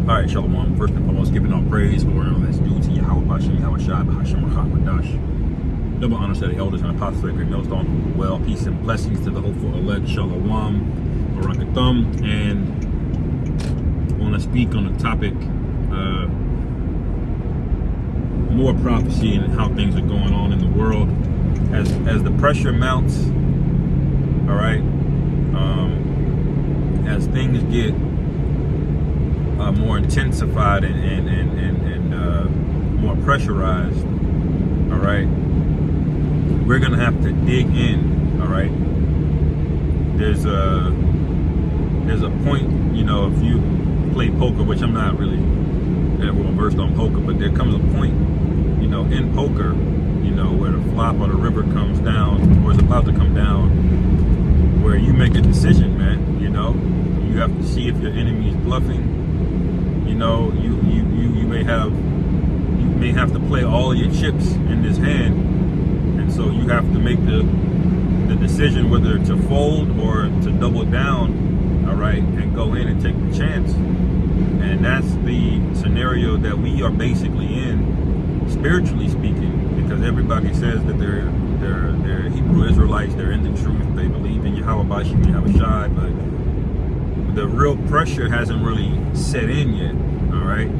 All right, Shalom. First and foremost, giving all praise, glory, and all that's due to Yahweh Bashem, Yahweh Shai, Bahasham, Rahmadash. Double honor to the elders and apostles of Great Millstone. Well, peace and blessings to the hopeful elect, Shalom, Barakathum. And I want to speak on the topic, more prophecy and how things are going on in the world. As the pressure mounts, all right, as things get more intensified and more pressurized, all right, we're gonna have to dig in, all right. There's a point, you know, if you play poker, which I'm not really well versed on poker, but there comes a point, you know, in poker, you know, where the flop or the river comes down or is about to come down, where you make a decision, man. You know, you have to see if your enemy is bluffing. You know, you may have to play all of your chips in this hand, and so you have to make the decision whether to fold or to double down, all right, and go in and take the chance. And that's the scenario that we are basically in, spiritually speaking, because everybody says that they're Hebrew Israelites, they're in the truth, they believe in Yahweh Bashem, Yahweh Shai, but the real pressure hasn't really set in yet, all right?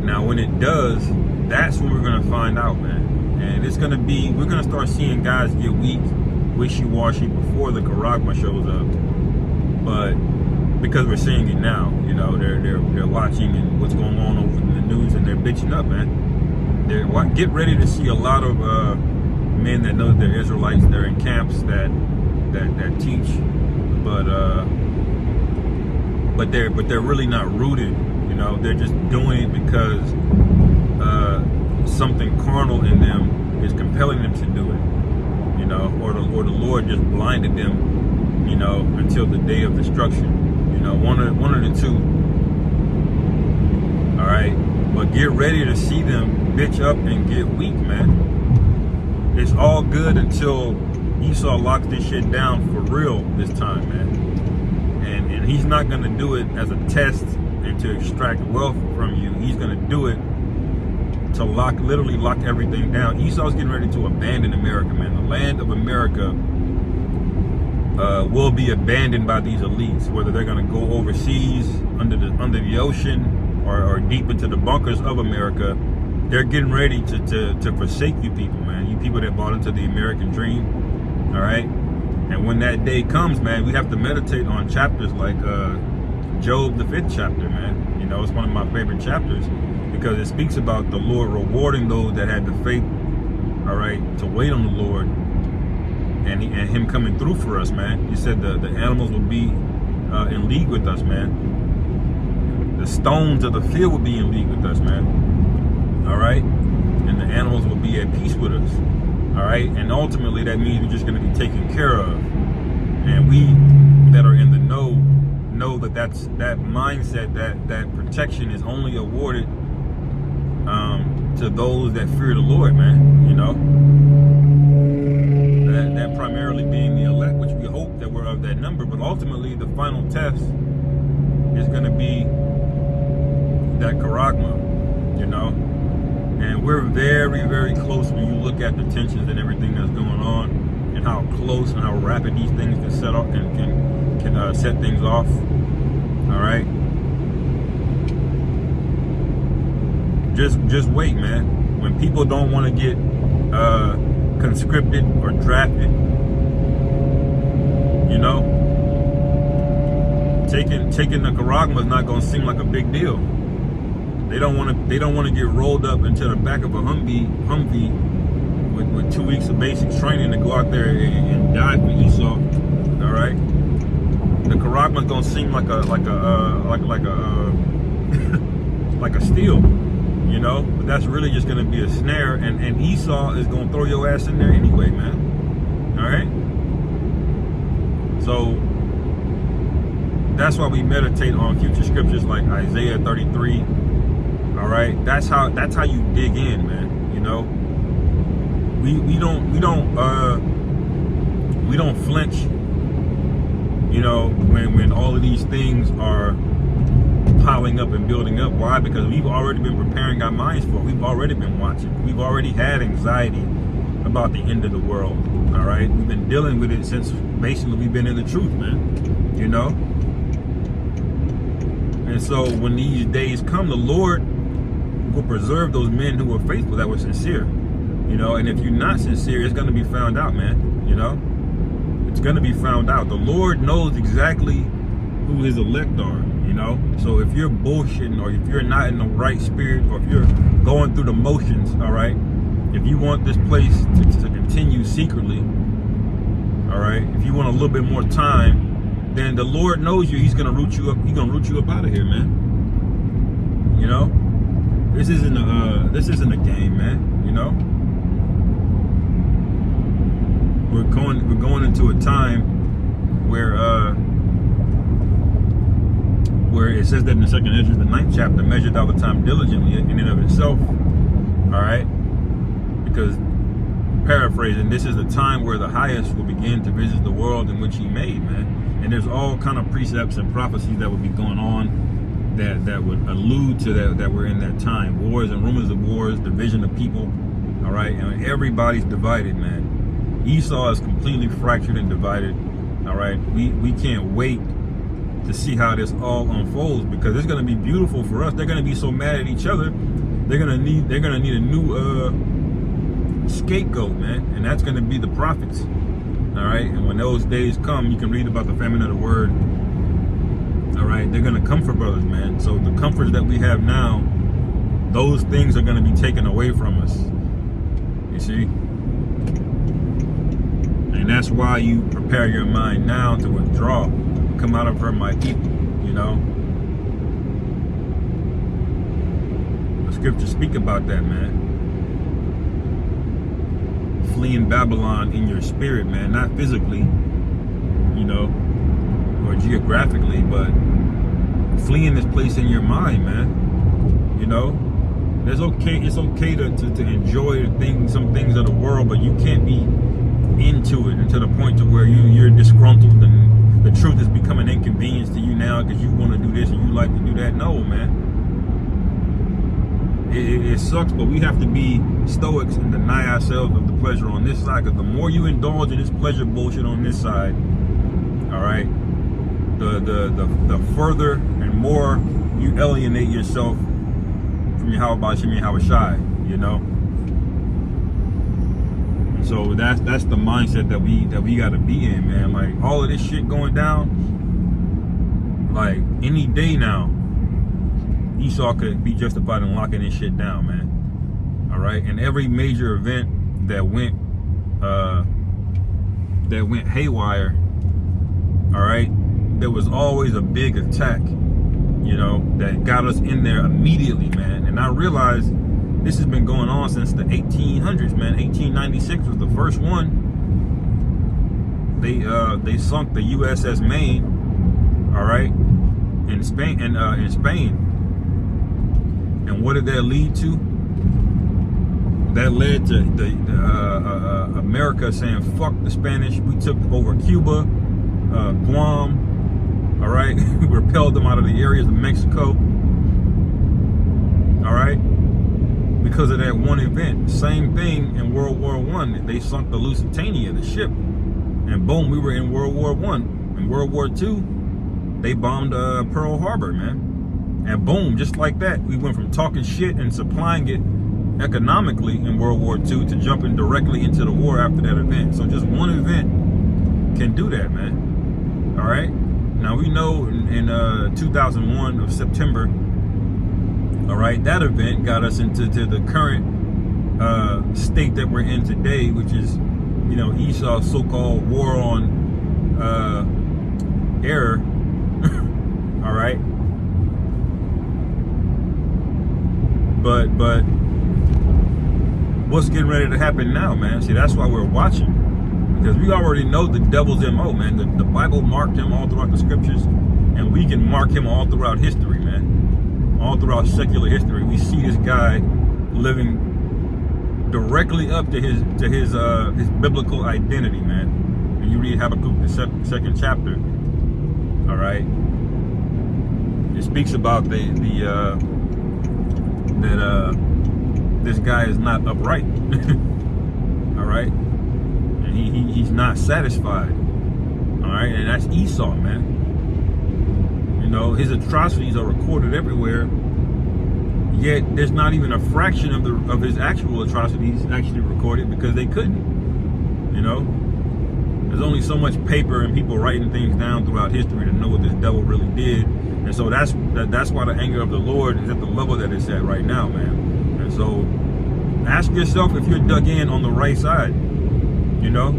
Now, when it does, that's when we're going to find out, man. And it's going to be, we're going to start seeing guys get weak, wishy-washy before the Charagma shows up. But because we're seeing it now, you know, they're watching and what's going on over in the news, and they're bitching up, man. Get ready to see a lot of men that know that they're Israelites. They're in camps that teach, but they're really not rooted. You know, they're just doing it because something carnal in them is compelling them to do it. You know, or the Lord just blinded them, you know, until the day of destruction. You know, one of the two. All right, but get ready to see them bitch up and get weak, man. It's all good until Esau locks this shit down for real this time, man. And he's not gonna do it as a test and to extract wealth from you. He's gonna do it to literally lock everything down. Esau's getting ready to abandon America, man. The land of America will be abandoned by these elites, whether they're gonna go overseas under the ocean or deep into the bunkers of America. They're getting ready to forsake you people, man. You people that bought into the American dream, all right? And when that day comes, man, we have to meditate on chapters like Job, the 5th chapter, man. You know, it's one of my favorite chapters because it speaks about the Lord rewarding those that had the faith, all right, to wait on the Lord and him coming through for us, man. He said the animals will be in league with us, man. The stones of the field will be in league with us, man. All right? And the animals will be at peace with us. All right? And ultimately, that means we're just going to be taken care of. And we that are in the know that that mindset, that protection is only awarded to those that fear the Lord, man. You know? That primarily being the elect, which we hope that we're of that number. But ultimately, the final test is going to be that Charagma, you know? And we're very, very close when you look at the tensions and everything that's going on and how close and how rapid these things can set off can set things off. All right. Just wait, man. When people don't want to get conscripted or drafted, you know, taking the Charagma is not going to seem like a big deal. They don't want to get rolled up into the back of a Humvee with 2 weeks of basic training to go out there and die for Esau. All right, the Charagma is gonna seem like a like a steal, you know. But that's really just gonna be a snare, and Esau is gonna throw your ass in there anyway, man. All right, so that's why we meditate on future scriptures like Isaiah 33. All right, that's how you dig in, man. You know, we don't flinch. You know, when all of these things are piling up and building up. Why? Because we've already been preparing our minds for it. We've already been watching. We've already had anxiety about the end of the world. All right, we've been dealing with it since basically we've been in the truth, man. You know. And so when these days come, the Lord will preserve those men who were faithful, that were sincere. You know, and if you're not sincere, it's going to be found out, man. You know, it's going to be found out. The Lord knows exactly who his elect are, you know. So if you're bullshitting, or if you're not in the right spirit, or if you're going through the motions, all right, if you want this place to continue secretly, all right, if you want a little bit more time, then the Lord knows you. He's going to root you up. He's going to root you up out of here, man. You know, this isn't a game, man. You know, we're going into a time where it says that in the second Ezra, the 9th chapter, measured all the time diligently in and of itself. All right, because paraphrasing, this is the time where the highest will begin to visit the world in which he made, man. And there's all kind of precepts and prophecies that would be going on that would allude to that we're in that time. Wars and rumors of wars, division of people. All right, and everybody's divided, man. Esau is completely fractured and divided. All right, we can't wait to see how this all unfolds, because it's going to be beautiful for us. They're going to be so mad at each other. They're going to need a new scapegoat, man, and that's going to be the prophets. All right, and when those days come, you can read about the famine of the word. All right, they're going to comfort brothers, man. So the comforts that we have now, those things are going to be taken away from us. You see? And that's why you prepare your mind now to withdraw. Come out of her, my people. You know, the scriptures speak about that, man. Fleeing Babylon in your spirit, man, not physically, you know, or geographically, but fleeing this place in your mind, man. You know, it's okay to enjoy some things of the world, but you can't be into it, and to the point to where you're disgruntled and the truth is becoming an inconvenience to you now because you want to do this and you like to do that. No, man. It sucks, but we have to be stoics and deny ourselves of the pleasure on this side, because the more you indulge in this pleasure bullshit on this side, all right, the further and more you alienate yourself from Yahweh Shem Yahawashi, you know. And so that's the mindset that we got to be in, man. Like, all of this shit going down, like any day now, Esau could be justified in locking this shit down, man. All right, and every major event that went haywire, all right, there was always a big attack, you know, that got us in there immediately, man. And I realized this has been going on since the 1800s, man. 1896 was the first one. They sunk the USS Maine, all right, in Spain, and what did that lead to? That led to America saying, fuck the Spanish. We took over Cuba, Guam, all right? We repelled them out of the areas of Mexico, all right? Because of that one event. Same thing in World War I. They sunk the Lusitania, the ship. And boom, we were in World War I. In World War II, they bombed Pearl Harbor, man. And boom, just like that, we went from talking shit and supplying it economically in World War II to jumping directly into the war after that event. So just one event can do that, man. All right? Now, we know in 2001 of September, all right, that event got us into the current state that we're in today, which is, you know, Esau's so-called war on error, all right? But what's getting ready to happen now, man? See, that's why we're watching, because we already know the devil's MO, man. The Bible marked him all throughout the scriptures, and we can mark him all throughout history, man. All throughout secular history, we see this guy living directly up to his biblical identity, man. And you read Habakkuk, the second chapter, all right? It's speaks about that this guy is not upright. All right, and he's not satisfied. All right, and that's Esau, man. You know, his atrocities are recorded everywhere. Yet there's not even a fraction of his actual atrocities actually recorded, because they couldn't. You know, there's only so much paper and people writing things down throughout history to know what this devil really did. And so that's why the anger of the Lord is at the level that it's at right now, man. And so ask yourself if you're dug in on the right side. You know,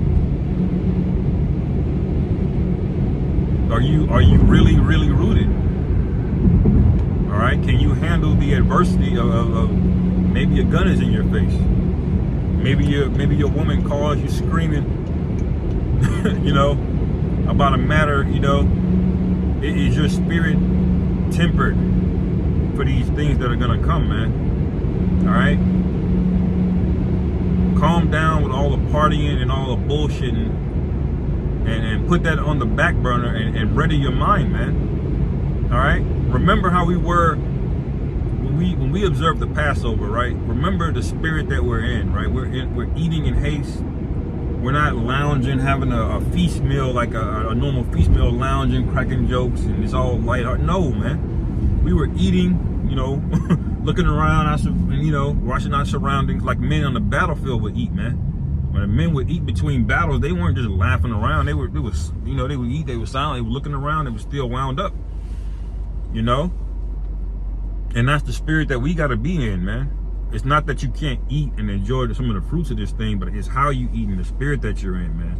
are you really rooted? All right, can you handle the adversity of maybe a gun is in your face, maybe your woman calls you screaming, you know, about a matter, you know, is your spirit tempered for these things that are gonna come, man? All right, calm down with all the partying and all the bullshitting, and put that on the back burner and ready your mind, man. All right, remember how we were when we observed the Passover, right? Remember the spirit that we're in, right? We're eating in haste. We're not lounging, having a feast meal like a normal feast meal, lounging, cracking jokes, and it's all lighthearted. No, man. We were eating, you know, looking around, you know, watching our surroundings like men on the battlefield would eat, man. When the men would eat between battles, they weren't just laughing around. They would eat, they were silent, they were looking around, they were still wound up. You know? And that's the spirit that we got to be in, man. It's not that you can't eat and enjoy some of the fruits of this thing, but it's how you eat and the spirit that you're in, man.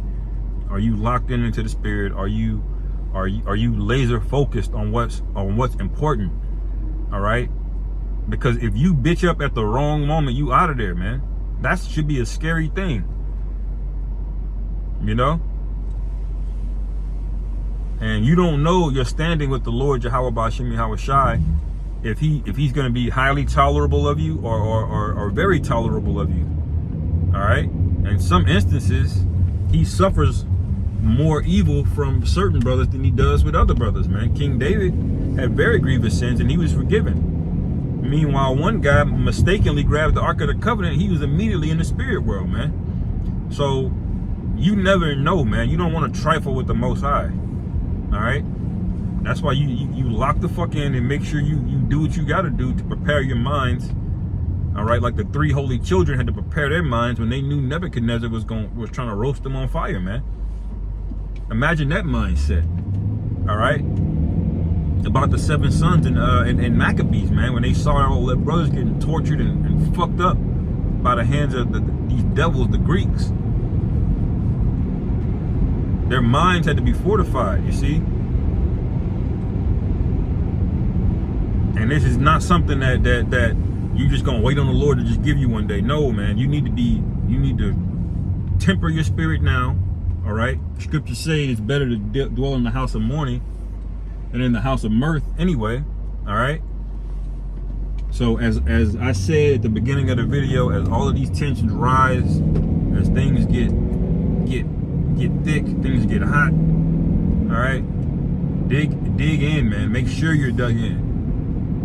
Are you locked into the spirit? Are you laser focused on what's important? All right? Because if you bitch up at the wrong moment, you out of there, man. That should be a scary thing. You know? And you don't know you're standing with the Lord Yahweh Bashim Yahweh Shai if he's going to be highly tolerable of you or very tolerable of you. All right? In some instances, he suffers more evil from certain brothers than he does with other brothers, man. King David had very grievous sins and he was forgiven. Meanwhile, one guy mistakenly grabbed the Ark of the Covenant. He was immediately in the spirit world, man. So you never know, man. You don't want to trifle with the Most High. All right? That's why you lock the fuck in and make sure you do what you got to do to prepare your minds. All right? Like the three holy children had to prepare their minds when they knew Nebuchadnezzar was trying to roast them on fire, man. Imagine that mindset. All right? About the 7 sons in Maccabees, man, when they saw all their brothers getting tortured and fucked up by the hands of these devils, the Greeks. Their minds had to be fortified, you see? And this is not something that you just gonna wait on the Lord to just give you one day. No, man, you need to temper your spirit now. All right? Scriptures say it's better to dwell in the house of mourning than in the house of mirth anyway. All right? So as I said at the beginning of the video, as all of these tensions rise, as things get thick, things get hot, all right? Dig in, man. Make sure you're dug in.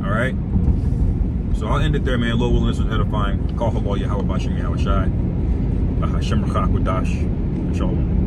All right? So I'll end it there, man. Lord willing, this was edifying. Call Halal Yahweh Bashim Yahweh Shai. Hashem Rachak Wadash. Shalom.